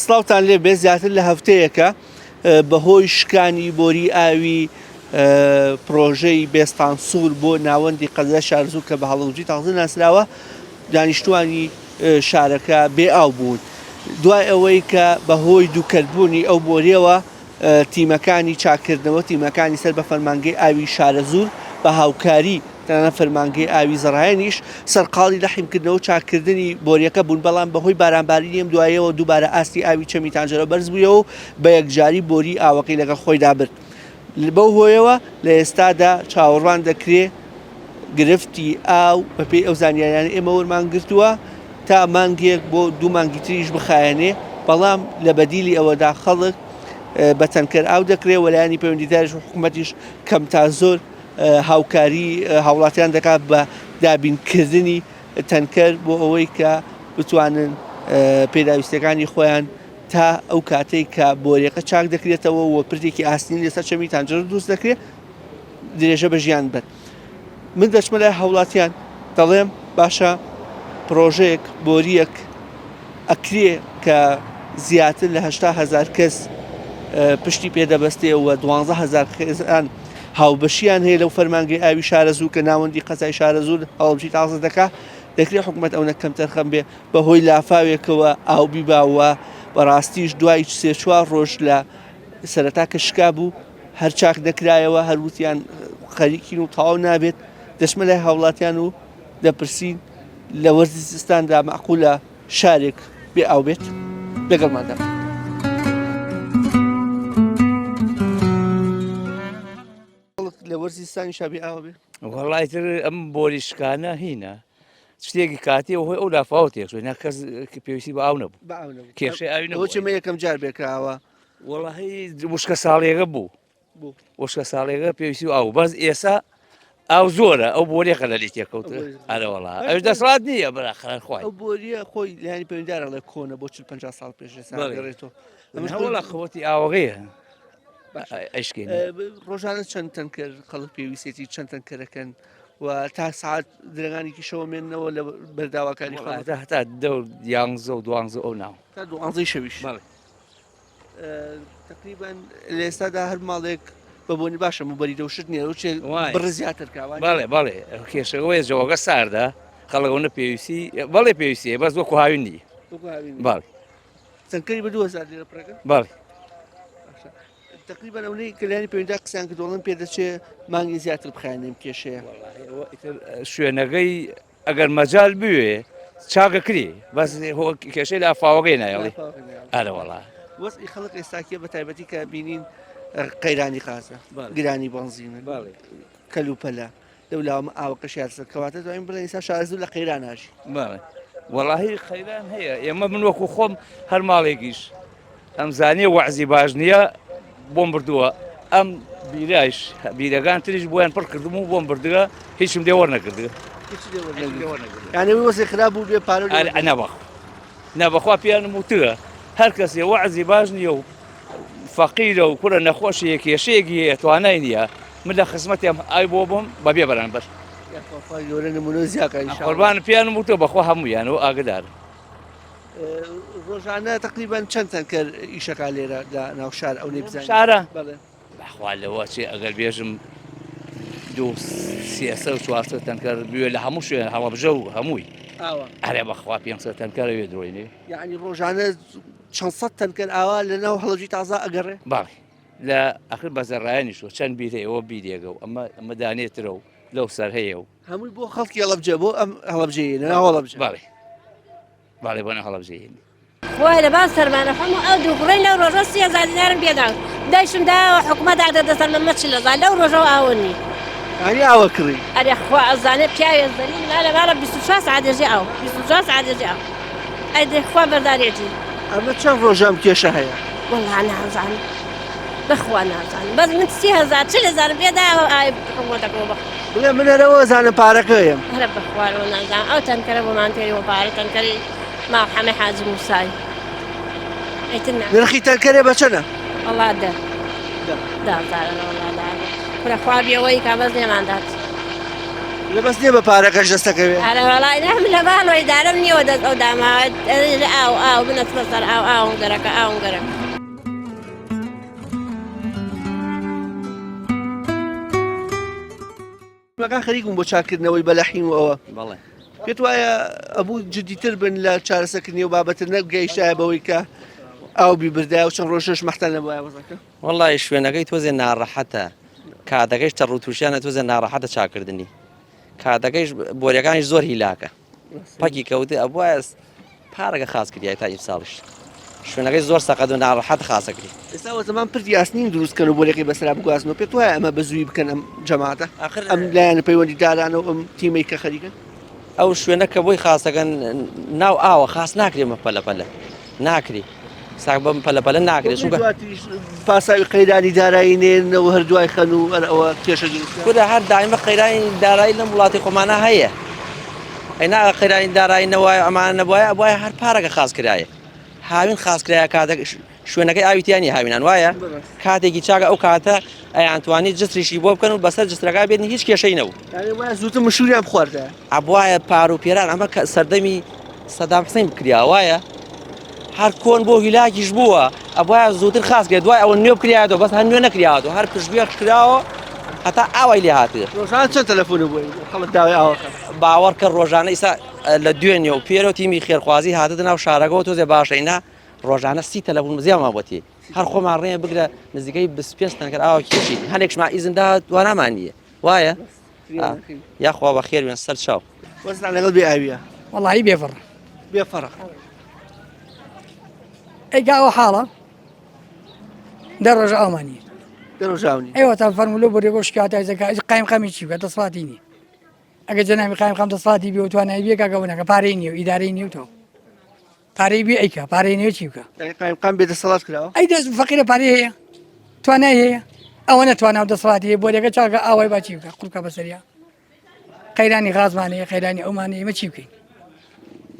سڵاوتان لێ بێ زیاتر لە هەفتەیەکە بەهۆی شکانی بۆری ئاوی پرۆژەی بێستان سوور بۆ ناوەندی قەزە شارزوو کە بە هەڵەوجی تازە ناسراوە دانیشتوانی شارەکە بێ ئاو بوون. دوای ئەوەی کە بەهۆی دووکەربوونی ئەو بۆریەوە تیمەکانی چاکردنەوە تیمەکانی سەر بە فەرمانگەی ئاوی شارەزوور بە هاوکاری تەنانە فەرمانگەی ئاوی زەڕایەنیش سەرقاڵی لە حیمکردنەوە و چاکردنی بۆریەکە بوون، بەڵام بەهۆی بارانباری نیم دوایەوە دووبارە ئاستی ئاوی چەمی تانجەرە بەرز بوویەوە بە یەکجاری بۆری ئاوەکەی لەگەڵ خۆیدا برد. بەو هۆیەوە لە ئێستادا چاوەڕوان دەکرێ گرفتی ئاو بەپێی ئەو زانیاریانە ئێمە وەرمان گرتووە تا مانگێک بۆ دوو مانگی تریش بخایەنێ، بەڵام لە بەدیلی ئەوەدا خەڵک بە تەنکەر ئاو دەکرێ وەلایانی پەیوەندیداریش و حکوومەتیش کەم تا زۆر هاوکاری هاوڵاتیان دەکات بە دابینکردنی تەنکەر بۆ ئەوەی کە بتوانن پێداویستەکانی خۆیان تا ئەو کاتەی کە بۆریەکە چاک دەکرێتەوە و پردێکی ئاستین لەسەر چەمی تانجەر دروست دەکرێت درێژە بە ژیان بن. من دەچمە لای هاوڵاتیان دەڵێم باشە پرۆژەیەک بۆریەک ئەکرێ کە زیاتر لە 80,000 کەس پشتی پێدەبەستێەوە 12,000 خێزان هاوبەشیان هەیە لەو فەرمانگەی ئاوی شارەزوو کە ناوەندی قەزای شارەزوور هەڵبژی تازە دەکات، دەکرێت حکوومەت ئەو نەکەم تەرخەم بێ بەهۆی لافاوێکەوە ئاو بیباوە بەڕاستیش دوای 3-4 ڕۆژ لە سەرەتا کە شکا بوو هەر چاک دەکرایەوە هەروتیان خەریکین و تەواو نابێت. دەچمە لای هاوڵاتیان و دەپرسین لە وەرزی سیستاندا مەعقولە شارێک بێ ئاو بێت لەگەڵماندا. لە وەرزیستانی شابی ئاوە بێ وەڵایتر ئەم بۆری شکانە هینە شتێکی کاتی هۆی ئەو لافاوە تێک کەس پێویستی بە ئاو نەبوو کێشەی ئاوی نەبوو چمە یەکەم جار بێکراوە وەڵاهی وشکە ساڵێگە بوو وشکە ساڵێگە پێویستی و ئاو بەس ئێسا ئاو زۆرە ئەو بۆریەکە لە لی تێکەوت ئەرەوەڵا ئەوش دەسڵات نییە بەراخران خوای ئەو بۆریە خۆی لایانی پەیوەندیدارە لە کۆنە بۆ 40-50 ساڵ پێش ئێستا هەوڵە خەوەتی ئاوەغەیە ئەشکێن ڕۆژانە چەند تەنکەر خەڵک پێویستێتی چەند تەنکەرەکەن و تا ساعت درێگانێکی شەوە مێننەوە لە بەرداواکاری خەڵات هەتا دەور 11 و 12 ئەو ناو تا 12 شەویش تقریبان لە ئێستادا هەر ماڵێک بەبوونی باشە موبەری دەوشت نیە بڕ زیاتر کاوان بەڵێ بەڵێ کێشەوەی جەوەگە ساردا خەڵەوە پێویستی بەڵێ پێویستیە بەس وەکو هاوین نیە بەڵێ تەنکەری بە 2000 لێرە پڕەکە بەڵێ تقریبا ئەوەی کەلایانی پەیوەندیدا قسەیان کە دۆڵم پێ دەچێت مانگی زیاتر بخایەنێم کێشەیە شوێنەکەی ئەگەر مەجال بوێ چاکەکری بەس کێشەی لە ئافاوەگەی نایڵی ئەرەوەڵا وەسئی خەڵک ئێستاکیە بە تایبەتی کە بینین قەیرانی قازە گرانی بەنزینە کەلوپەلە لەولاوە ئاوەکەشیان کەواتە دوایین بڵێن ئێستا شارەزوو لە قەیران ناژی وەڵاهی خەیران هەیە ئێمە من وەکو خۆم هەر ماڵێکیش ئەم زانیە وەعزی باش نییە بۆم بردووە ئەم بیرایش بیرەکان تریش بۆیان پڕ کردم و بۆم بردووە هیچم دێ وەرنەکردووە یانە وەسێ خراپ بوو بێ پارە نەبەخوا پیانم وتووە هەر کەسێ وەعزی باش نییە و فەقیرە و کوڕە نەخۆشیە کێشەیەکی هەیە توانای نییە من لە خزمەتێم ئای بۆ بم بەبێ بەرامبەر قوربان پیانم وتووە بەخوا هەموویانەوە ئاگدار ڕۆژانە تقریبان چەند تەنکەر ئیشەکە لێرە لە ناو شار ئەو نێبزان شارە بەخوا لەوە چێ ئەگەر بێژم 300-400 تەنکەر بوێ لە هەموو شوێن هەڵەبژە و هەمووی ئەرێ بەخوا 500 تەنکەرەوێ درۆینێ یعنی ڕۆژانە چەند سەد تەنکەر ئاوا لە ناو هەڵەبجی تازە ئەگەڕێ باڵێ لە ئەخر بەزەڕایەنیشەوە چەند بیرەیەوە بیرێگە و ئەمە دانێترە و لەو سەر هەیە و هەمووی بۆ خەڵکی هەڵەبجە بۆ ئەم هەڵەبجەیە ناو هەڵەبجە باڵێ بۆنە هەڵەبجەیە وای لە باز سەرمانە هەموو ئەو دوو بڕێن لەو ڕۆژە 30,000 دینارم پێداون دایشم داوە حکوومەت دەدەسەر من مەچ لەزان لەو ڕۆژەوە ئاوەنی ئەنی ئاوە کڕی ئەرێ خوا ئەزانێ پیاوێ زەنین لە ماڵە 24 ساعت دەژێ ئاو 24 ساعت دەژێ ئاو ئەی دێ خوا بەردارێتی ئەمە چەند ڕۆژەم کێشە هەیە وەڵا نازانم بەخوا نازانم بەس من 30,000 پێداوە ئای حکوومەتەکەەوە بە بڵێ منەرەوە زانە پارەکەیم هەرە بەخوارەوە نازانم ئەو تەنکەرە بۆمان تێریەوە پارە تەنکەری ماڵ حەمە حاجی موسای نرخی تەنکەرێ بە چەنە؟ وەڵا دازارەوە وەڵا پورە خوابیەوەی کا بەس نێماندات لە بەس نییە بە پارەکەش دەستەکەوێت ئەرە وەڵای نەم لە باڵۆی دارم نیوە دەست ئەو داماوە ئاو بنەت بەسەر ئاو گەرەکە گەرەکە. مەکان خەریکم بۆ چاکردنەوەی بەلەحین و ئەوە بەڵێ پێت وایە ئەبوو جدیتر بن لە چارەسەرکردنی و بابەتر نەگەیشتایە بەوەی کە ئاو بیبردایە و چەند ڕۆژەش مەختەن نەبووایە وەزەکە وەڵی شوێنەکەی تۆزێ ناڕەحەتە کاتەکەیش تە ڕووتوشیانە تۆزێ ناڕەحەتە چاکردنی کاتەکەیش بۆریەکانیش زۆر هیلاکە پەکی کەوتێ ئەبواە پارەکە خاص کردیای تا ئیمساڵش شوێنەکەی زۆر سەقەت و ناڕەحەت خاسەکری ئێستا وەزەمان پردی یاسنین دروستکەن و بۆلێکی بەسرا بگوازنەوە پێت وایە ئەمە بەزووی بکەن ئەم جەماعەتە ئەم لایەنە پەیوەندی دارانە و ئەم تیمەی کە خەریکن ئەو شوێنە کە بۆی خاسەکەن ناو ئاوە خاص ناکرێمە پەلەپەلە ناکری ساک بەم پەلەپەلە ناکرێت چونکە پاساوی قەیرانی دارایی نێنەوە هەردوای خەن و ئەوە کێشە خوددا هەر دائمە قەیرانی دارایی لەم وڵاتی خۆمانە هەیە ئەینا قەیرانی دارایی نەوایە ئەمانە نەبووایە ئەبوایە هەر پارەکە خاسکرایە هاوین خاسکرایە کاتێک شوێنەکەی ئاویتیانی هاوینان وایە کاتێکی چاکە ئەو کاتە ئەیانتوانی جستریشی بۆ بکەن و بەسەر جسترەکە بێنی هیچ کێشەی نەبوو زووتر مشوریان بخواردە ئەبوایە پار و پێران ئەمە سەردەمی سەدام حوسێن بکریا وایە هەر کۆن بۆ هیلاکیش بووە ئەبوایە زووتر خاص کرێت دوای ئەوە نوێ بکرایەوە بەس هەر نوێ نەکرایەوە هەر پشتگوێ کراوە هەتا ئاوای لێ هاتێ ڕۆژان چەند تەلەفۆن بووی خەڵک داوای ئاوەکە باوەڕ کە ڕۆژانە ئیسا لە دوێنێ و پێرە و تیمی خێرخوازی هاتە ناو شارەکەەوە تۆزێ باشەینا ڕۆژانە 30 تەلەفۆن زیامان بۆتی هەر خۆمان ڕێە بگرە نزیکەی 25 تەنکەر ئاوا کێشی هەنێکشمان ئیزندا دوانامان نییە وایە یاخوا بە خێر وێن سەر چاو وەزان لەگەڵ بێ ئاویە والله بێفڕ بێ فەرق ئەیگاوە حاڵە دە ڕۆژە ئەومانی دەڕۆژاونی ئێوە تا فەرمولە بۆ شکاتای زەکە قایم خەمی چی بکە دەسڵاتی نیە ئەگە جەنامی قایم خەم دەسڵاتی بێ و توانای بێ کاگەونەکە پارەی نییە و ئیدارەی نیە و تۆ پارەی بێ ئەیکە پارەی نوێ چی بکە قایم بێ دەسەڵات کراوە ئەی دەست فەقیرە پارەی هەیە توانای هەیە ئەوە نەتواناو دەسڵاتی هەیە بۆ لێگە چاکە ئاوای باچی بکە قوڵکە بەسەریا قەیرانی غازمانەیە قەیرانی ئەومانەیە ئێمە چی بکەین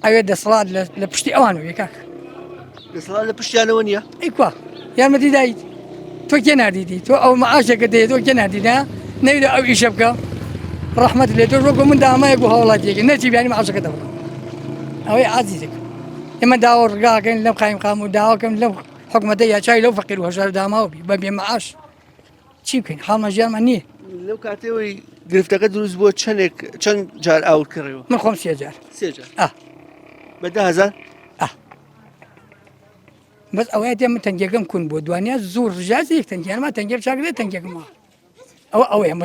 ئەوێت دەسڵات لە پشتی ئەوانەوە کاک دەسەڵات لە پشتیانەوە نییە ئەیکوا یارمەتی دایت تۆ کێ نردیدی تۆ ئەو مەعاشێکە دێت تۆ کێ نردیدا نەویدە ئەو ئیشە بکە ڕەحمەت لێ تۆ ڕۆکۆ من دامایەک بۆ هەوڵاتیەکە نەچی بیانی مەعاشەکە دەبڕە ئەوەی عازیزێک ئێمە داوە ڕگاکەین لەم قایم و داواکەم لەم حکومەتە یا چای لەو فەقیر و هەژار داماوەبی بە بێ مەعاش چی بکەین حاڵمە ژیانمان نییە لەو کاتەوەی گرفتەکە دروست بۆ چەند جار ئاور کڕێەوە من خۆم 3 جار بە 10,000 بەس ئەوەیە دێ من تەنگێکم کون بۆ دوانیا زۆر ژازی یەک تەنگیانمە تەنگێ چاکرێت تەنگێکمەوە ئەوەیە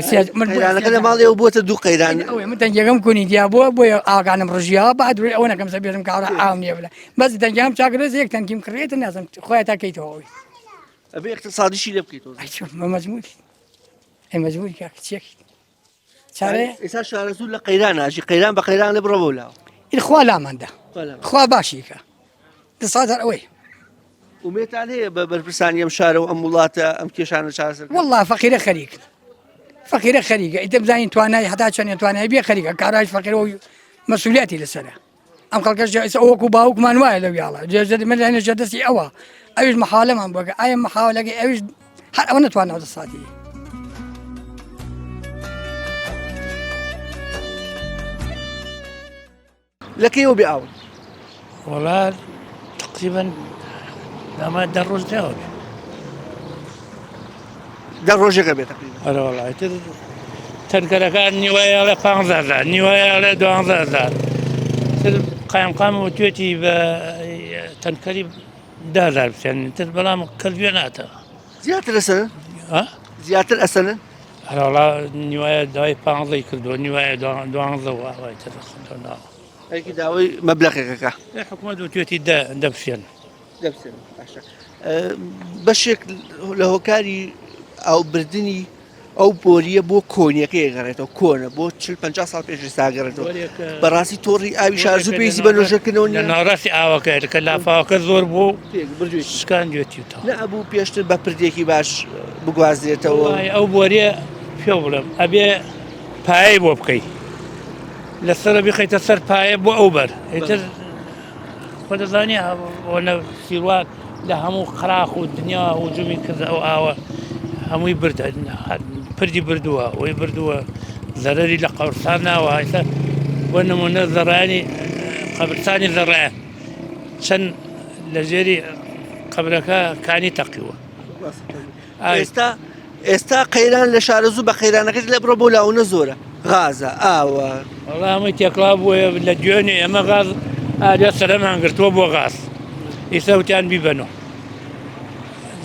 قەیرانەکە لە ماڵەوە بۆتە دوو قەیران ئەوەیە من تەنگێکم کونی دیا بۆیە ئاگانم ڕژیا بعدوێ ئەوە نەکەم سە بێژم کاڕە ئاو نییە بڵە بەس تەنگیام چاکرێت یەک تەنگیم کڕێتە نازم خۆیان تاکەیتەوەی ئەبێ اقتصادیشی لێ بکەیتەوە مەجبوری ئەی مەجبوری کاک چێک چارەیە ئێستا شارەزوو لە قەیران ناژی قەیران بە قەیران لە بڕەوە لاوە خوا لاماندا خوا باشیکە دەسڵات هەر ئەوەی ومێتان هەیە بە بەرپرسانی ئەم شارە و ئەم وڵاتە ئەم کێشانە چارەسەر والله فەقیرە خەریکن فەقیرە خەریکە ئیتر بزانین توانای هەتا چەند توانای بێ خەریکە کاراش فەقیرە و مەسئولیەتی لەسەرە ئەم خەڵکەش ئەوەکو باوکمان وایە لەو یاڵە جێزەی من لەنێ دەستی ئەوە ئەویش مەحاولەمان بۆکە ئایا مەحاولەکەی ئەویش هەر ئەوە نەتوانەوە دەسڵاتی لەکەیەوە بێ ئاون والله تقريبا ما دروج داوي دە ڕۆژێکە بێت هذا والله تنكر كان نوايا على 15,000 نوايا على 12,000 قام وتوتي تنكري 10,000 يعني تبلا كلبيناتها زیاتر لەسەن ها زیاتر ئەسەنن هذا والله نوايا داي 15 كردو نوايا 12 واي تدخل ئەیکی داوای مەبلەغێکەکە حكومة وتوتي دبسين بەشێک لە هۆکاری ئاوبردننی ئەو بۆریە بۆ کۆنیەکەی گەڕێتەوە کۆنە بۆ 40-50 ساڵ پێشی ساگەڕێتەوە بەڕاستی تۆڕی ئاوی شارزوو پێویستی بە نۆژەکردنەوە ناڕاستی ئاوەکە کە لافاوەکە زۆر بۆ شکان دوێتیتەوە نەبوو پێشتر بە پردێکی باش بگوازرێتەوە ئەو بۆریە پێ بڵم ئەبێ پایە بۆ بکەیت لەسەر بخەیتە سەر پایە بۆ ئەو بەر ئیتر خۆ دەزانێ ئەوە سیروات لە هەموو قراخ و دنیا و جومی کردە ئەو ئاوە هەمووی بردە پردی بردووە ئەوی بردووە زەرەری لە قەبرستان ناوە ئێستا بۆ نمونە زەڕانی قەبرستانی زەڕایە چەند لە ژێری قەبرەکە کانی تەقیوە ئێستا قەیران لە شارەزوو بە قەیرانەکەت لە بڕۆ بۆ لاونە زۆرە غازە ئاوە وەڵام هەمووی تێکڵا بووە لە دوێنێ ئەمە غاز ئایا سەرەمان گرتووە بۆ غاز ئێستا وتیان بیبەنەوە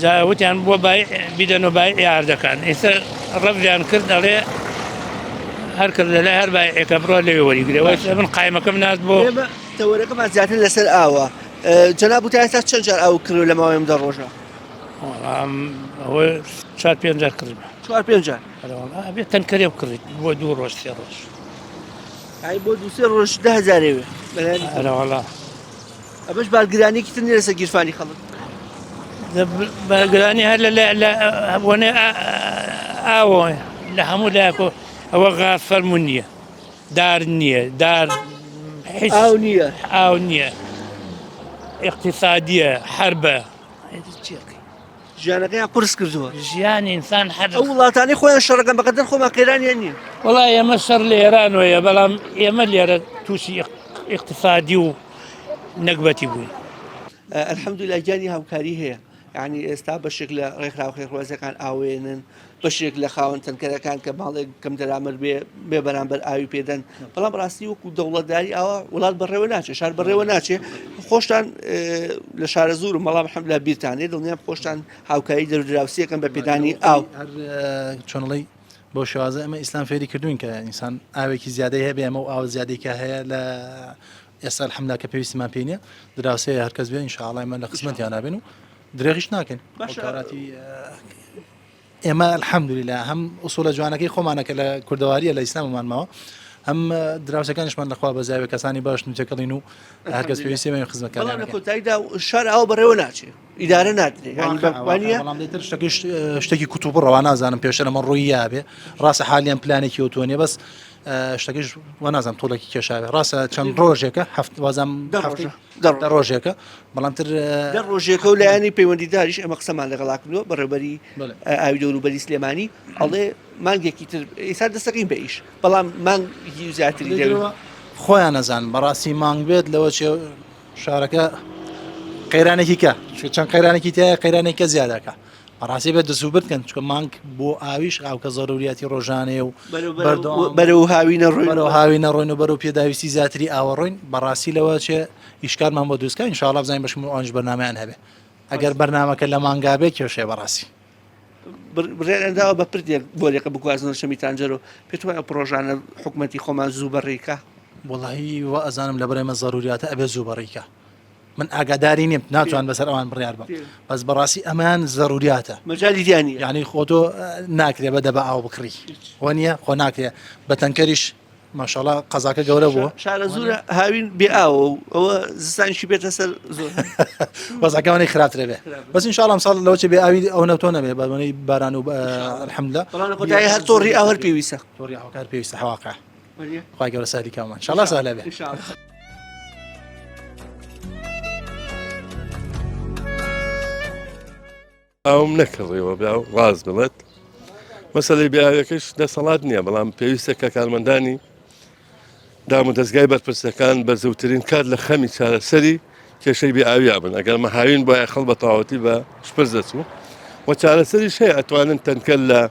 جاوتیان بۆ بیدەنەوە بای یاردەکان ئێستا ڕەفیان کرد دەڵێ هەر کرد لە لای هەر بایەکە بڕۆ لەوێ وەریگرێ وایستا من قایمەکەم ناست بۆ ئێمە تەوەرەکەمان زیاتر لەسەر ئاوە جەناب وتیان ئێستا چەند جار ئاو کردو لە ماوەی ئەم دە ڕۆژە ئەوە 4-5 جار کردمە 4-5 جار بێت تەنکەرێ بکڕیت بۆ 2 ڕۆژ 3 ڕۆژ ئای بۆ 2-3 ڕۆژ 10,000 ئەرەوەڵا ئەمەش بارگرانێکی تر نیە لەسەر گیرفانی خەڵک بەگرانی هەر لە وەنێ ئاوە لە هەموو لایەکۆ ئەوە غاز فەرمون نییە دار نییە دار ئاو نییە ئاو نییە اقتصادیە حربە ژیانەکەیان قورس کردووە ژیانی ئینسان هەر ئەو وڵاتانی خۆیان شەڕەکەن بەقەدەر خۆمان قەیرانیان نییە وڵای ئێمە شەڕ لە ئێرانەوەیە بەڵام ئێمە لێرە تووشی اقتصادی و نەکبەتی بووین الحەمدولای گیانی هاوکاری هەیە یعنی ئێستا بەشێک لە ڕێکخراو خێرخوازەکان ئاوێنن بەشێک لە خاوەن تەنکەرەکان کە ماڵێک کەم دەرامەر بێ بەرامبەر ئاوی پێدەن بەڵام ڕاستی وەکو دەوڵەتداری ئاوە وڵات بەڕێوە ناچێت شار بەڕێوە ناچێت خۆشتان لە شارە زوور و مەڵام حەم لە بیرتانێ دڵنیام خۆشتان هاوکاری دەرودراوسیەکەن بە پێدانی ئاو چۆنڵی بۆ شوازە ئەمە ئیسلام فێری کردوین کە ئینسان ئاوێکی زیادەی هەبێ ئەمە و ئاو زیادێکە هەیە لە ئێستا الحەمدا کە پێویستیمان پێ نیە دراوسەیە هەرکەس بێ ئینشاءڵڵا ئێمە لە قسمەتیان نابێن و درێغیش ناکەین کاراتی ئێمە الحەمدولیلا هەم ئوسوڵە جوانەکەی خۆمانەکە لە کوردەواریە لە ئیسلاممانماوە هەم دراوسەکانشمان لەخوا بەزاوی کەسانی باش نوتەکەڵین و هەرکەس پێویستیمە خزمەتکاران کۆتاییدا شار ئاو بەڕێوە ناچێت ئیدارە نادرێت بەڵامتر شتێکی کوتوب ڕەوا نازانم پێشە لەمە ڕووی یابێ ڕاستە حالیان پلانێکی ئۆتۆنیە بەس شتەکەش وە نازانم تۆڵێکی کێشاوێ ڕاستە چەند ڕۆژێکە وازام ڕۆژێکە بەڵامتر ڕۆژێکە و لایانی پەیوەندیداریش ئەمە قسەمان لەگەڵاکردووە بەڕێبەری ئاوی دەوروبەری سلێمانی ئەڵێ مانگێکی تر ئێستا دەستەکەین بە ئیش بەڵام مانگی زیاتری دەوێت خۆیان نەزان بەڕاستی مانگ بێت لەوە چێ شارەکە قەیرانێکی کە چەند قەیرانێکی تایە قەیرانێکە زیادەکە بەڕاستی بێت دەسوبرد کەن چکە مانگ بۆ ئاویش ئاوکە زۆروریاتی ڕۆژانێ و بەرەو هاوی نەڕۆین هاوی نەڕۆین و بەرەو پێداویستی زیاتری ئاوەڕۆین بەڕاستی لەوە چێ ئیشکارمان بۆ دروستکە ئینشاءڵڵا بزانین بەشم ئەوانش بەرنامەیان هەبێ ئەگەر بەرنامەکە لە مانگابێ کێشێ بەڕاستی بڕێنەداوە بە پردێک بۆلێکە بگوازنەوە شەمی تانجەرەوە پێت وایە پرۆژانە حکوومەتی خۆمان زوو بەڕێکە وەڵاهی وە ئەزانم لە بەرەمە زەروریاتە ئەبێ زوو بەڕێکە من ئاگاداری نیم ناتوان بەسەر ئەوان بڕیار بم بەس بەڕاستی ئەمان زەروریاتە مەجای دیانی یعنی خۆتۆ ناکرێ بەدە بە ئاو بکڕی وە نییە خۆ ناکرێ بە تەنکەریش ماشاءڵڵا قەزاکە گەورە بووە شارە زوورە هاوین بێ ئاوە ئەوە زستانیشی بێتە سەر زۆر بەزەکەوانەی خراپترێ بێ بەس ئینشاءڵڵا ئەمساڵ لەوە چێ بێ ئاوی ئەو نەوتۆ نەبێ بەمەی باران و الحەمدلله خۆتایی هەر تۆڕی ئاو هەر پێویستە تۆڕی ئاوکار پێویستە هەواقع خوای گەورە سالی کامان ئینشاءڵڵا سەهلە بێ ئەوم نەکڕیەوە بیا و ڕاز بڵێت مەسەلەی بیاوەکەش دەسەڵات نییە بەڵام پێویستە کە کارمەندانی دام و دەستگای بەرپرسەکان بە زەوترین کار لە خەمی چارەسەری کێشەی بێئاویا بن ئەگەر مەهاوین بۆیە خەڵ بە تەواوەتی بە شپرس دەچوو و چارەسەریش هەیە ئەتوانن تەنکەل لە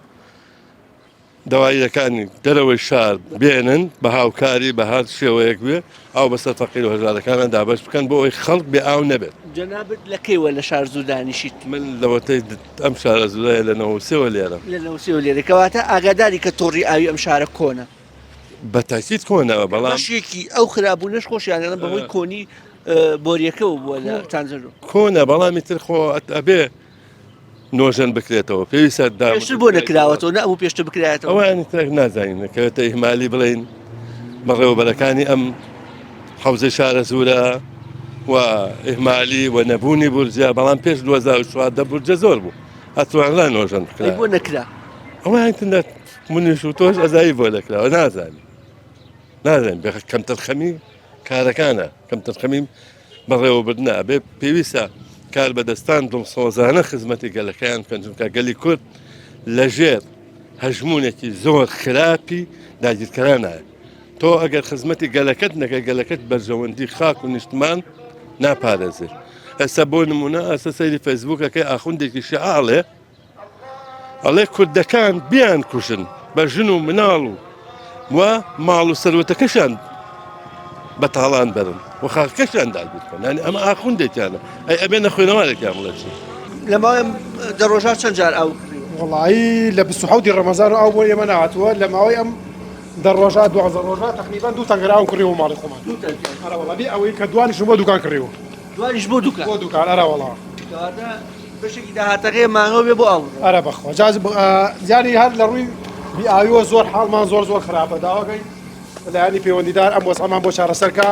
دەواییەکانی دەرەوەی شار بێنن بە هاوکاری بە هەر شێوەیەک بێ ئەو بەسەر فەقیر و هەژارەکانە دابەش بکەن بۆ ئەوی خەڵک بێ ئاو نەبێت جەنابەت لەکەیوە لە شار زوو دانیشیت من لەوەتەی ئەم شارە زورایە لە نەوەسێوە لێرە لە نەوسێوە لێرە کەواتە ئاگاداری کە تۆڕی ئاوی ئەم شارە کۆنە بە تاکید کۆنەوە بەڵام بەشێکی ئەو خراببوونەش خۆشیانە بەهۆی کۆنی بۆریەکەەوە بووە لە تانجەرۆ کۆنە بەڵامی تر خۆ ئەبێ نۆژەن بکرێتەوە پێویستە پێشتر بۆ نەکراوەتەوە نە ئەو پێشتر بکرایەتەوە ئەوانی ترێک نازانین نەکەوێتە ئیهمالی بڵین بەڕێوەبەرەکانی ئەم حەوزەی شارە زوورە و ئیهمالی و نەبوونی بورجە بەڵام پێش 2014 بورجە زۆر بوو ئەتوانلا نۆژەن بکرا بۆ نەکرا ئەوان تندە منیش و تۆش ئەزایی بۆ دەکراوە نازانین بێ کەم تەرخەمی کارەکانە کەم تەرخەمیم بەڕێوەبردنە بێ پێویستە کار بەدەستان دڵسۆزانە خزمەتی گەلەکەیان بکەن چونکە گەلی کورد لەژێر هەژمونێکی زۆر خراپی داگیرکەرانایە تۆ ئەگەر خزمەتی گەلەکەت نەکە گەلەکەت بەرژەوەندی خاک و نیشتمان ناپارێزێت ئەستا بۆ نمونە ئەستا سەیری فەیسبووکەکەی ئاخوندێکی شعاڵێ ئەڵێ کوردەکان بیان کوژن بە ژن و مناڵ و ماڵ و سەروەتەکەشان بەتاڵان بەرن و خاکەشان داگیر بکەن ینی ئەمە ئاخوندێکیانە ئەی ئەبێنە خوێنەوارێکیان بڵێت لە ماوەی دەڕۆژات چەند جار ئەو وڵایی لە 27 ڕەمەزان ئەو بۆ ئێمە نهاتووە لە ماوەی ئەم دەڕۆژات دو ڕۆژات تقریبان دوو تەنگراون کڕیەوە ماڵی خۆمان ئەوەڵی ئەوەی کە دوانیش بۆ دوکان کڕیەوە دوانیش بۆ بۆ دوکان ئەراوەڵا بەشێکی داهاتەکەی مانگەوە بێ بۆ ئەو ئەرە بەخۆ زیانی هەر لە ڕووی بیئاویەوە زۆر حاڵمان زۆر خراپە داواکەی لایانی پەیوەندیدار ئەم وەسەمان بۆ چارەسەرکە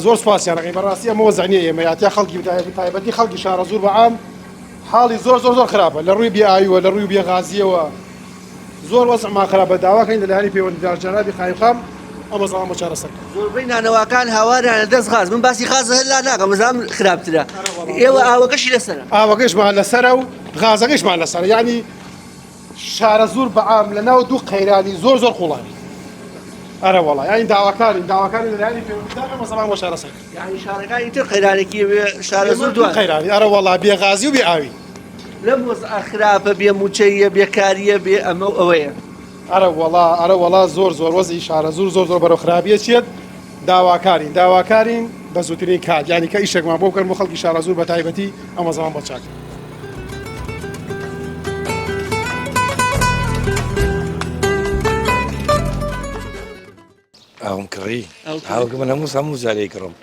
زۆر سوپاسیانەکەی بەڕاستی ئەمە وەزعنیە ئێمە یاتیا خەڵکی تایبەتی خەڵکی شارە زۆر بەعام حاڵی زۆر خراپە لە ڕووی بیئاویەوە لە ڕووی بێغازیەوە زۆر وەزعمان خراپە داواکەین لە لایانی پەیوەندیدار جەنابی خایقام ئەمە زەڵام بۆ چارەسەرکە زۆربەی نانەواکان هاواریانە دەست غاز من باسی غاز هەلا ناکەم مەزام خراپترە ئێوە ئاوەکەشی لەسەرە ئاوەکەشمان لەسەرە و غازەکەشمان لەسەرە یعنی شارە زۆر بەعام لە ناو دوو قەیرانی زۆر قوڵانی ئەرە وەڵا یعنی داواکانی لە لایانی پەیوەندیدار ئەمە زەڵام بۆ چارەسەرکە یعنی شارەکانی تر قەیرانێکی شارە زۆر دوان قەیرانی ئەرە وەڵا بێغازی و بێئاوی لەم وەزع خراپە بێ موچەیە بێکاریە بێ ئەمە و ئەوەیە ئەرە وەڵا زۆر وەزی شارە زۆر بەرەو خراپیە چێت داواکارین بە زووترین کات یعنی کە ئیشێکمان بۆ بکەن بۆ خەڵکی شارە زۆر بە تایبەتی ئەمە زەڵام بۆ چاک ئەوم کڕی ئاوکە من هەموو جارێک کڕم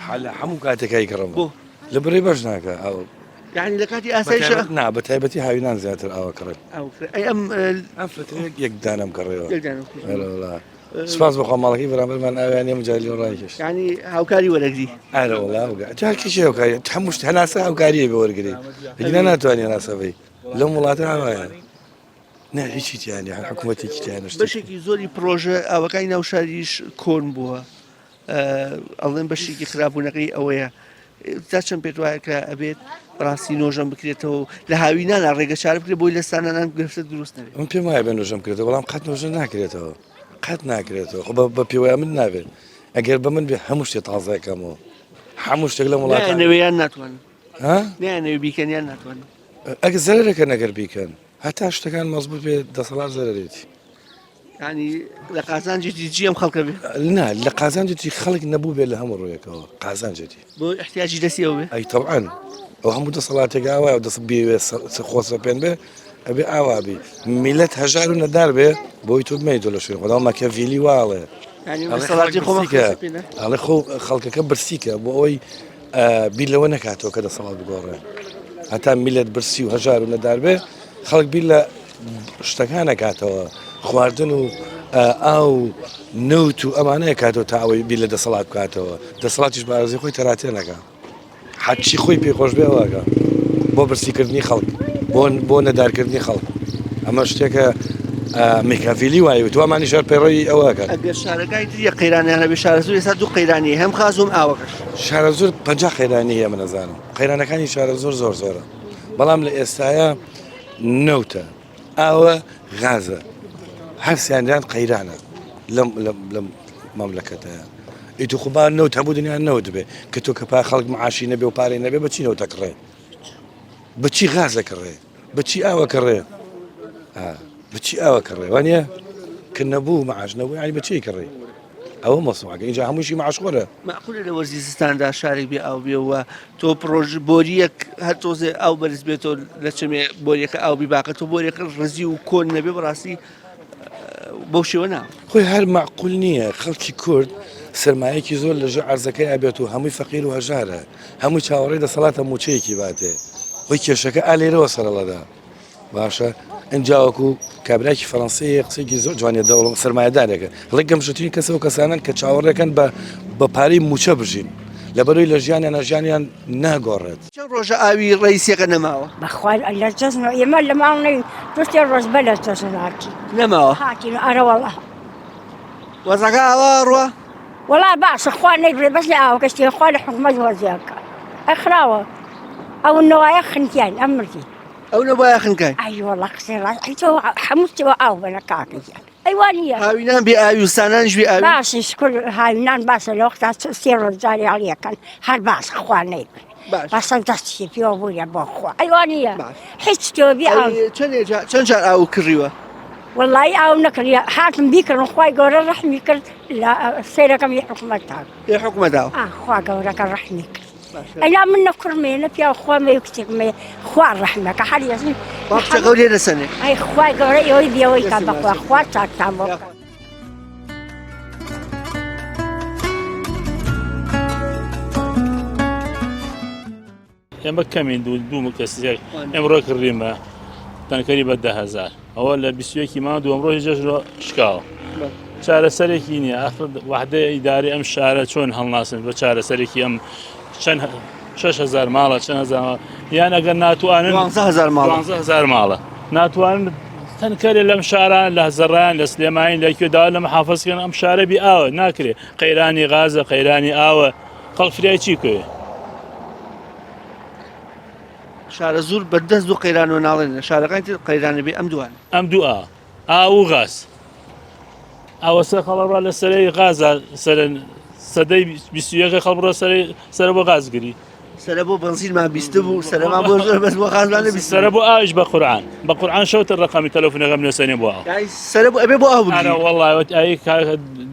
حالە هەموو کاتێکایی کڕم لە بڕێ بەش ناکە ئەو یعنی لە کاتی ئاسایشە نا بە تایبەتی هاوینان زیاتر ئاوە کڕێت ئەم یەک دانم کڕێەوە سپاس بۆ خۆماڵەکەی بەرامبەرمان ئاویان ئێمە جای لێ ڕایکەش ینی هاوکاری وەرەگری ئارە وڵا جاکیشی هاوکاری هەموو شت هەناسە هاوکاریە بە وەرگری هیچ ناتوانێ هەناسەبەی لەم وڵاتە هاوایە نه هیچی تیانە حکوومەتێکی تیانە بەشێکی زۆری پرۆژە ئاوەکانی ناو شاریش کۆن بووە ئەڵێن بەشێکی خراپبوونەکەی ئەوەیە تا چەند پێت وایە کە ئەبێت ڕاستی نۆژەم بکرێتەوە لە هاوینانە ڕێگە چارە بکرێت بۆی لەستانانان گرفتە دروست نەبێت من پێم وایە بە نۆژەم کردێت بەڵام قەت نۆژە ناکرێتەوە قەت ناکرێتەوە خۆ بە پێوایە من نابێت ئەگەر بە من بێ هەموو شتێ تازایەکەمەوە هەموو شتێک لە وڵاتە نەوەیان ناتوانن نەوەی بیکەنیان ناتوانن ئەگە زەرەکە نەگەر بیکەن هەتا شتەکان مەزبوط بێ دەسەڵات زەرێتی ینی لە قازانجێتی جی ئەم خەڵکە بێ نا لە قازانجێتی خەڵک نەبوو بێت لە هەموو ڕوویەکەوە قازانجێتی بۆ احتیاجی دەستیەوە بێ ئەی تەوعەن ئەو هەموو دەسەڵاتێک ئاوایە و دەست بێوێ خۆسە پێن بێ ئەبێ ئاوابی میلەت هەژار و نەدار بێ بۆی تۆ بمەیتۆ لە شوێن خۆدا مەکەڤیلی واڵێ ئەڵێ خۆ خەڵکەکە برسیکە بۆ ئەوەی بیر لەوە نەکاتەوە کە دەسەڵات بگۆڕێ هەتا میلەت برسی و هەژار و نەدار بێ خەڵک بیر لە شتەکان نەکاتەوە خواردن و ئاو نەوت و ئەمانەیە کاتەوە تا ئەوەی بیر لە دەسەڵات بکاتەوە دەسەڵاتیش بەڕێزی خۆی تەراتێ نەکە حەچی خۆی پێخۆش بێەوەکە بۆ برسیکردنی خەڵک بۆ نەدارکردنی خەڵک ئەمە شتێکە میکافیلی وایە تومانی شار پەیڕۆی ئەوەکە ئەگەر شارەکەی تریە قەیرانیانە بێ شارە زۆر ئێستا دوو قەیرانی هەم خازم ئاوەکەش شارە زۆر 50 قەیرانی هەیە من نەزانم قەیرانەکانی شارە زۆرە بەڵام لە ئێستاە نەوتە ئاوە غازە هەرسیاندان قەیرانە لەم مەملەکەتەیە ئیتو خوبان نەوت هەموو دنیا نەوت بێ کە تۆ کە پا خەڵک معاشی نەبێ و پارەی نەبێ بەچی نەوتەکڕێ بچی غازەکڕێ بچی ئاوەکڕێ بچی ئاوەکڕێ وانە کە نەبوو معاش نەبوو ینی بچی کڕێ ئەوە مەسوعەکە اینجا هەمووشی معاشخۆرە مەعقولە لە وەرزیستاندا شارێک بێ ئاو بێەوە تۆ پرۆژ بۆریەک هەر تۆزێ ئاو بەرز بێتەوە لە چمێ بۆریەکە ئاو بیباکە تۆ بۆریەکە ڕزی و کۆن نەبێ بەڕاستی بەو شێوە ناوە خۆی هەر معقول نییە خەڵکی کورد سرمایەکی زۆر لەژێ عەرزەکەی ئەبێت و هەمووی فەقیر و هەژارە هەمووی چاوەڕێی دەسەڵاتە موچەیەکی باتێ خۆی کێشەکە ئالێرەوە سەرەڵەدا باشە ئەنجاوەکو کابراکی فەڕەنسیە قسێکی زۆر جوانێ دەوڵم سرمایهدارێکە هەڵی گەمشتوین کەسەوە کەسانن کە چاوەڕێکەن بە پارەی موچە بژین لەبەرەوەی لە ژیانیان ناگۆڕێت چەند ڕۆژە ئاوی ڕئیسیەکە نەماوە بەخوای لە جەزن ئێمە لە ماڵ نەوی دوستی ڕۆژ بە لە جەزن هاتی نەماوە هاتین ئەرە وەڵا وەزەکە ئاوا ڕوە وەڵا باشە خوا نەیبرێ بەس لە ئاو کەشتی خوا لە حکومەت وەزیاکە ئەخراوە ئەو نەوایە خنتیان ئەم مردی ئەو نەبایە خنکای ئەی وەڵا قسەی ڕاست ئەی تۆ هەمووتەوە ئاو بەنە کاکەیان ئەیوانە هاوینان بێ ئاویستانانش بێ ئاوی باشی شکر هاوینان باسە لەو قتا سێ ڕۆژجاری هەڵیەکەن هەر باس خوانەی بەسە دەستی پێوە بووە بۆ خوا ئەیوانە هیچ تۆ بێ ئاو چەند جار ئاو کڕیوە وەڵی ئاو نەکردی هاتم بیکردن خوای گەورە ڕەحمی کرد لە سەیرەکەم حکوومەتان حکومەتاوە خوا گەورەکە ڕەحمی کرد ئەلا من نەکوڕمێنە پیا خۆمە کتێکمێ خوا ڕەحمەکە هەر یەزین باخچەکە لێ دەسەنێ ئەی خوای گەورە ئێوەی بێەوەی تا بەخوا خوا چاکتان بۆ ئێمە کەمین دوو کەسێک ئەمڕۆ کڕیمە تەنکەری بە 10,000 ئەوە لە 21 مانگ دووەم ڕۆژی جەژنەوە شکاوە چارەسەرێکی نییە وحدە ئیداری ئەم شارە چۆن هەڵناسن بە چارەسەرێکی ئەم چەند 6,000 ماڵە چەند هزار یان ئەگەر ناتوانن 12,000 ماڵە ناتوانن تەنکەرێ لەم شاران لە هەزەڕیان لە سلێمانی لەکوێدا لە محافەزکردن ئەم شارە بی ئاوە ناکرێ قەیرانی غازە قەیرانی ئاوە خەڵفریای چی کوێ شارە زۆر بەدەست دوو قەیران و ناڵێنە شارەکان قەیرانە بێ ئەم دووان ئەم دوو ئاو و غاز ئەوە سەر خەڵڕا لە سەرەی غازە سەدەی 21 خەڵڕە سەر بۆ غازگری سەرە بۆ بنزینمان بیستە بوو سەرمان بۆ زۆر بەس بۆ غازانە بیست سەرە بۆ ئاویش بە قورعان بە قورعان شەوتە ڕقەمی تەلەفۆنەکەم نووسێنێ بۆ ئاو سەرە بۆ ئەبێ بۆ ئاو بگری وەڵڵای ئای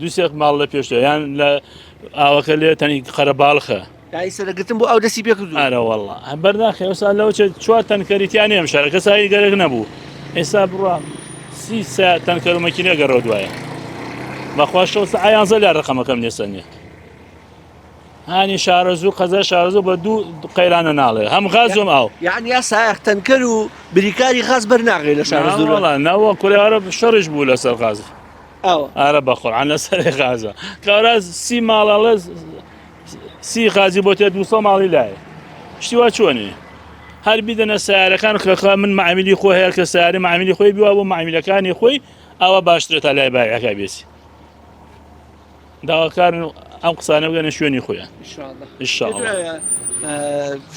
دووسێک ماڵ لە پێشتە یان لە ئاوەکە لێ تەنی خەرەباڵخە سەرگتم بۆ ئەو دەستی پێ کردو ئارە وەڵڵا بەرناخێ ئەوسا لەو چوار تەنکەریتیانی ئەم شارە کەسایی گەرەک نەبوو ئێستا بڕوا 30 تەنکەر و مەکینە گەڕۆ دوایە بەخوا شەو سەعە 11 لە ڕقەمەکەم نێسەنێ هانی شارەزوو قەزە شارەزوو بە دوو قەیرانە ناڵێ هەم غازم ئاو یعنی یا سایەخ تەنکەر و بریکاری غاز بەرناغێ لە شارەزوو وەڵا ناوە کوێوارە شەڕش بوو لەسەر غاز ئارە بەخۆڕان لەسەری غازە کەوارە 30 ماڵەڵە 30 غازی بۆ تێ 200 ماڵی لایە شتیوا چۆنێ هەر بیدەنە سیارەکان خەخە من معامیلی خۆی هەیە کە سیارە معامیلی خۆی بیوە بۆ معامیلەکانی خۆی ئەوە باشترە تا لای بایەکە بێسی داواکارن ئەم قسانە بگەنە شوێنی خۆیان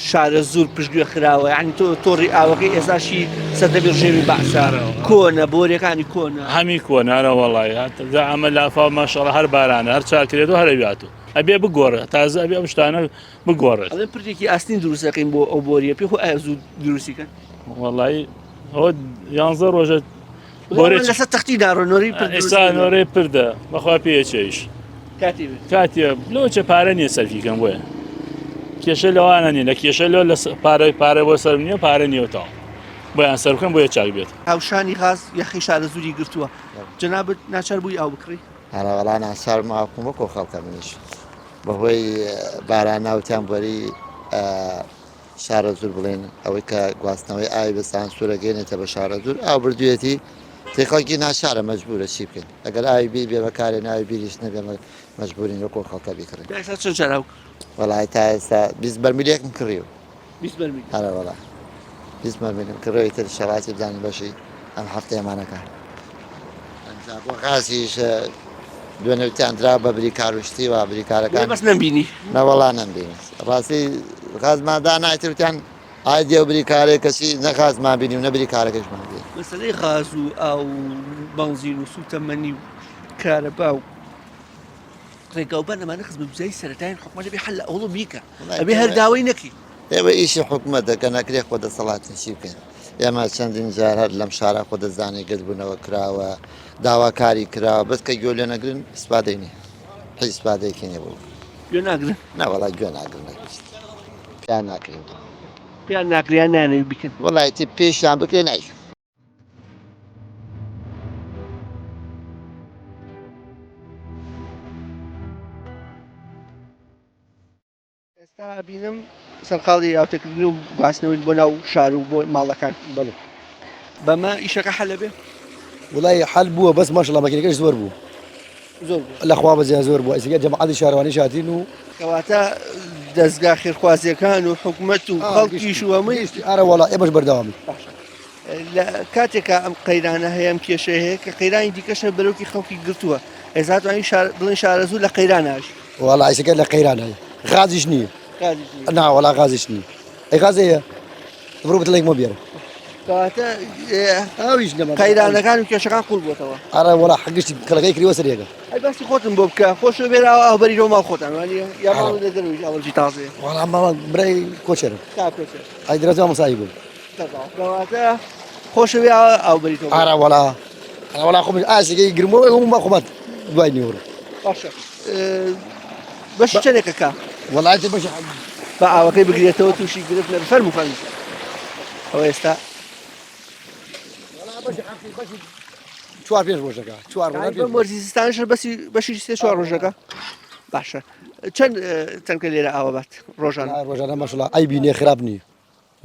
شارە زۆر پشتگوێ خراوە ینی تۆ تۆڕی ئاوەکەی ئێستاشی سەردەبی ڕژێوی بەعسارە کۆنە بۆریەکانی کۆنە هەمی کۆنارە وەڵی ئەمە لافاو ماشەڵە هەر بارانە هەر چاکرێت و هەرەویاتوە ئەبێ بگۆڕە تازە ئەبێ ئەم شتانە بگۆڕێت ئەڵێ پردێکی ئاستین دروستەکەین بۆ ئەو بۆریە پێ خۆ ئایا زوو دروستیکەن وەڵی ئەوە 11 ڕۆژە لەسەر تەختی داڕۆنۆری ئێستا نۆرەی پردە بەخوا پێچێش کاتێ لەوچە پارە نییە سەرفیکەم بۆیە کێشە لەوانە نیە لە کێشە لۆ لە پارە بۆ سەر نییە پارە نیوەتەوە بۆیان سەرکەم بۆیە چاک بێت هاوشانی غاز یەخی شارە زوری گرتووە جەنابەت ناچار بووی ئاو بکڕی هەڵاوەڵا ناسار ماکوم وەکۆ خەڵکە منیش بەهۆی باران ناوتیان بۆری شارە زور بڵێن ئەوەی کە گواستنەوەی ئاوی بەستان سوورەگەێنێتە بە شارە زور ئاو بردوێتی تێخەڵکی ناشارە مەجبورە چی بکەین ئەگەر ئاوی بی بێ بەکارێ ناوی بیریش نەبێ مەجبورین وەکۆ خەڵکە بیکڕین چەند جار وەڵای تا ئێستا 20 بەرمیلێکم کڕیوە 20 بەرمیل هەرە وەڵا 20 بەرمیلم کڕەوەی تر شەڵاتی بدانین بەشی ئەم هەفتەیەمانەکە بۆ غازیش دوێنەوتیان درا بە بریکاروشتی و بریکارەکان بەس نەمبینی نەوەڵا نەمبینی ڕاستی غازمادا نایتروتیان ئایدێ و بریکارێک کەسی نەغازمان بینی و نەبری کارەکەشمان بێ مەسەلەی غاز و ئاو بەنزین و سوتەمەنی و کارەبا و ڕێگاوبەر نەمانە خزم بزای سەرەتایان حکومەت بێ حەل لە ئەوڵ بیکە ئەبێ هەرداوای نەکی ئێوە ئیشی حکومەتە کە نەکرێ خۆ دەسەڵاتی چی بکەین ئێمە چەندین جار هەر لەم شارە خۆ دەزانێ گەلبوونەوە کراوە داواکاری کراوە بەس کە گوێ لێ نەگرن سپادەی نیە هیچ سپادەیەکی نیە بوو گوێ ناگرن ناوەڵا گوێ ناگرن پیان ناکرێن پیان ناکریان نانەوی بکەن وەڵایەتی پێشیان بکرێ نایش ئێستا بینم سەرقاڵی یاوتەکردن و گواستنەوەی بۆ ناو شار و بۆ ماڵەکان بەڵێ بەمە ئیشەکە حەلە بێ وڵای حەل بووە بەس ماشەڵڵا مەکینەکەش زۆر بوو زۆر لەخوا بەزیان زۆر بوو ئەسیگە جەماعەتی شارەوانی شاتین و کەواتە دەستگا خێرخوازیەکان و حکوومەت و خەڵکیش و هەمووی ئارە وەڵا ئێمەش بەردەوامی لە کاتێکە ئەم قەیرانە هەیە ئەم کێشەیە هەیە کە قەیرانی دیکەشە بەرەوکی خەڵکی گرتووە ئێستا توانین بڵێن شارە زوو لە قەیراناش وەڵا ئەسیگە لە قەیران هەیە غازیش نییە نا وەڵا غازیش نییە ئەی غاز هەیە بڕۆ بتڵێک مۆ بێرە کەواتە ئەویش نەما قەیرانەکان و کێشەکان قوڵ بووتەوە ئارە وڵا حەگشتی کەڵەکەی کردوە سەرێگە ئەی بەسی خۆتم بۆ بکە خۆش بێرا ئەو بەریەوە ماڵ خۆتان وانە یا ماڵ دەدەروی ئەوەی تازێ وەڵا ماڵ برای کۆچەرم کاکۆچە ئای درەجا مەسایی بوو کەواتە خۆش بێ ئەو بەریتەوە ئارە وڵا خۆم ئاسێکی گرمەوە هەموو ما خۆمات دوای نیوەڕە باشە بەشی چەندێکە کا وەڵای تر بەشی بە ئاوەکەی بگرێتەوە تووشی گرفت لە فەرمو فەرمی ئەوە ئێستا چوار پێنج ڕۆژەکە چوار وەرزیستانش بەشی سێ چوار ڕۆژەکە باشە چەند تەنکە لێرە ئاوە بات ڕۆژانە مەشڵا ئەی بینێ خراپ نییە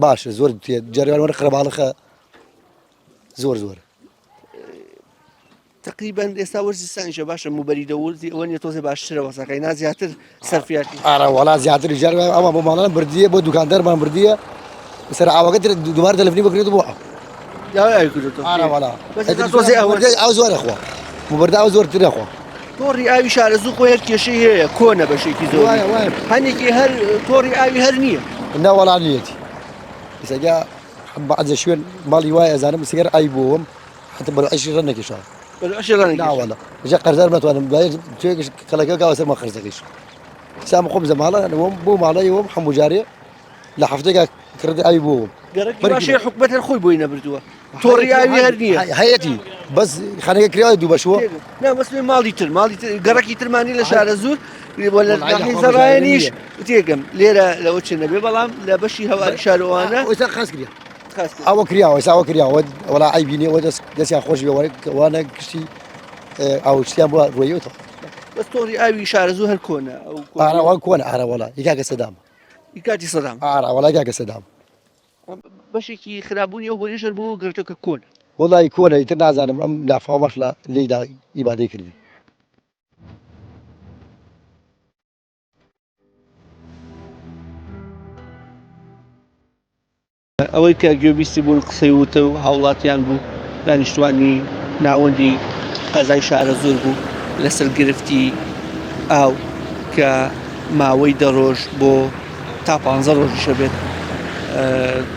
باشە زۆر جەریان وەرە خرەباڵەخە زۆر تقریبا ئێستا وەرزیستانیشە باشە موبەری دەوڵی ئەوە نیە تۆزێ باشترە وەسەکەی نازیاتر سەرفیاتی ئارە وڵا زیاتری جار ئەمە بۆ ماڵان بردیە بۆ دوکاندەرمان بردیە سەر ئاوەکە دووبار دەلفنی بکرێت بۆ ئەو زۆرە خوا مبەردا ئەو زۆرترە خوا تۆڕی ئاوی شارەزوو خۆی هەر کێشەی هەیە کۆنە بەشێکی زۆر هەنێکی هەر تۆڕی ئاوی هەر نییە ناوەڵانیەتی ئێستا بەعزە شوێن ماڵی وایە ئەزانم سەگەر ئای بۆم حتى بلو عشر رنك إن شاء الله. بلو 10 رنك. لا والله. جا قرزار ما توانم بايج تيجي كلاكا كاوس ما خرزقيش. سام خبز مالا أنا بو مالا يوم حمو جاري لا حفتك كرد أي بوم. ماشي حكمة الخوي بوينا بردوا. توري أي هرنية. هيتي بس خلينا كريا دوبا شو. لا بس مالي تر قرك يترماني لشارع الزور ولا نحن زراينيش تيجم ليرة لو تشنا ببلام لا بشي هوا شاروانا. ويسا خاص كريا. أو كريا ولا عيبيني ودس يا خوش وانا كشي أو شيء أبغى رويوته. بس توري أي شارع زور هالكونة أو كونة أنا ولا يكاك صدام. يكاتي صدام. ولا يكاك صدام. بشي كي خرابوني أو بيشر بو قرتك كون. والله يكون يتنازع أم نافع مشلا اللي دا يبادي كذي. ئەوەی کە گوێبیستی بوون قسەیوتە و هاوڵاتیان بوو دانیشتوانی ناوەندی قەزای شارە زۆر بوو لەسەر گرفتی ئاو کە ماوەی دەڕۆژ بۆ تا 15 ڕۆژیشە بێت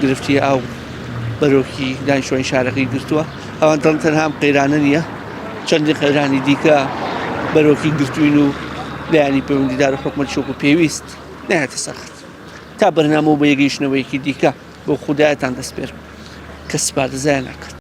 گرفتی ئاو بەرۆکی دانیشتوانی شارەکەی گرتووە ئەوان تەنها قەیرانە نییە چەندی قەیرانی دیکە بەرۆکی گرتوین و لایانی پەیوەندیدار و حکومەت شۆک و پێویست نایەتە سەرخەت تا بەرنامە و بە یەگەیشتنەوەیەکی دیکە بۆ خودایەتان دەست پێرم کە سپارێزایان ناکات.